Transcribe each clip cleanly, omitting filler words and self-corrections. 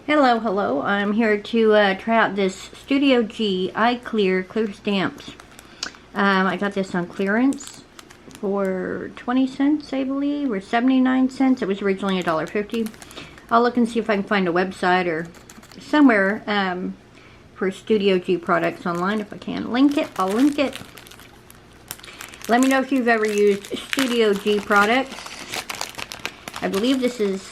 Hello. I'm here to try out this Studio G iclear clear stamps. I got this on clearance for 20 cents, I believe, or 79 cents. It was originally $1.50. I'll look and see if I can find a website or somewhere for Studio G products online. If I can link it, I'll link it. Let me know if you've ever used Studio G products. I believe this is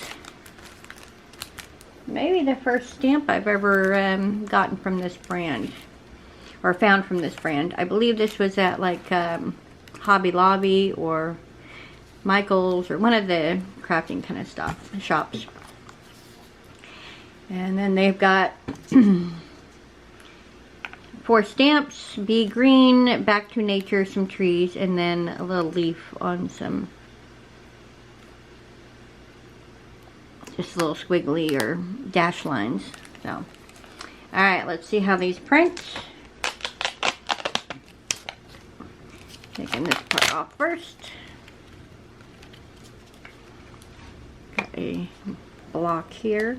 maybe the first stamp I've ever gotten from this brand, or found from this brand. I believe this was at like Hobby Lobby or Michael's or one of the crafting kind of shops. And then they've got 4 stamps: Be Green, Back to Nature, some trees, and then a little leaf on some, just little squiggly or dash lines. So, alright, let's see how these print. Taking this part off first. Got a block here.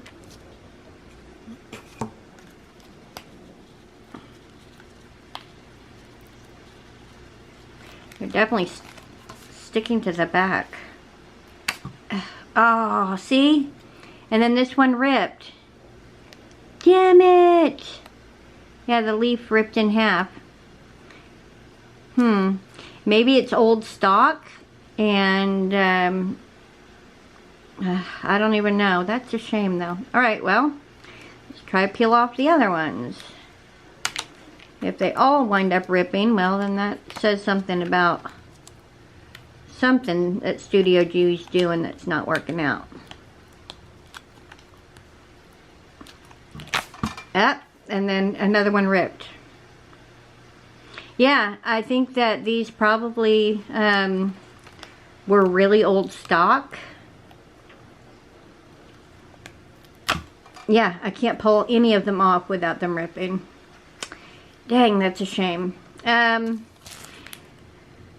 They're definitely sticking to the back. Oh, see? And then this one ripped. Damn it! Yeah, the leaf ripped in half. Maybe it's old stock, and I don't even know. That's a shame, though. Alright, well, let's try to peel off the other ones. If they all wind up ripping, well, then that says something about something that Studio G is doing that's not working out. Yep, and then another one ripped. Yeah, I think that these probably were really old stock. Yeah, I can't pull any of them off without them ripping. Dang, that's a shame. I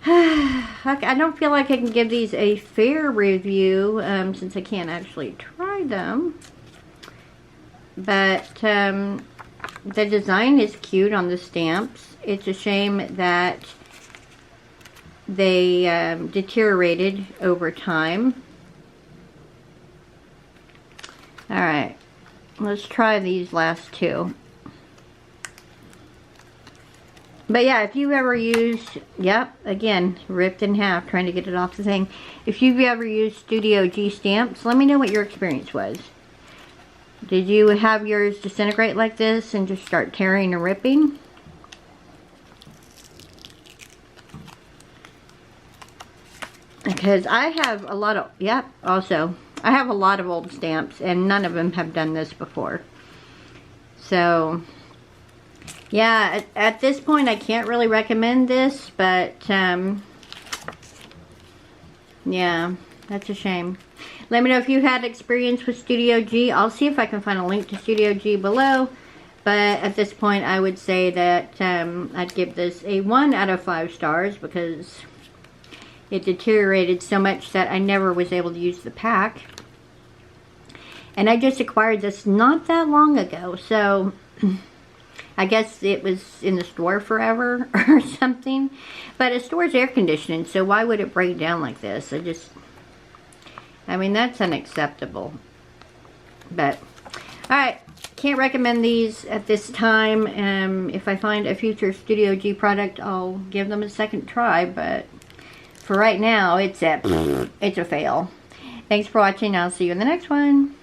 don't feel like I can give these a fair review since I can't actually try them. But the design is cute on the stamps. It's a shame that they deteriorated over time. Alright, let's try these last two. But yeah, if you've ever used, yep, again, ripped in half, trying to get it off the thing. If you've ever used Studio G stamps, let me know what your experience was. Did you have yours disintegrate like this and just start tearing and ripping? Because I have a lot of, yep, also, I have a lot of old stamps and none of them have done this before. So, yeah, at this point I can't really recommend this, but yeah, that's a shame. Let me know if you had experience with Studio G. I'll see if I can find a link to Studio G below, but at this point I would say that I'd give this a 1 out of 5 stars because it deteriorated so much that I never was able to use the pack. And I just acquired this not that long ago, so I guess it was in the store forever or something. But a store's air conditioning, so why would it break down like this? I mean, that's unacceptable. But, alright, can't recommend these at this time. If I find a future Studio G product, I'll give them a second try. But for right now, it's a fail. Thanks for watching. I'll see you in the next one.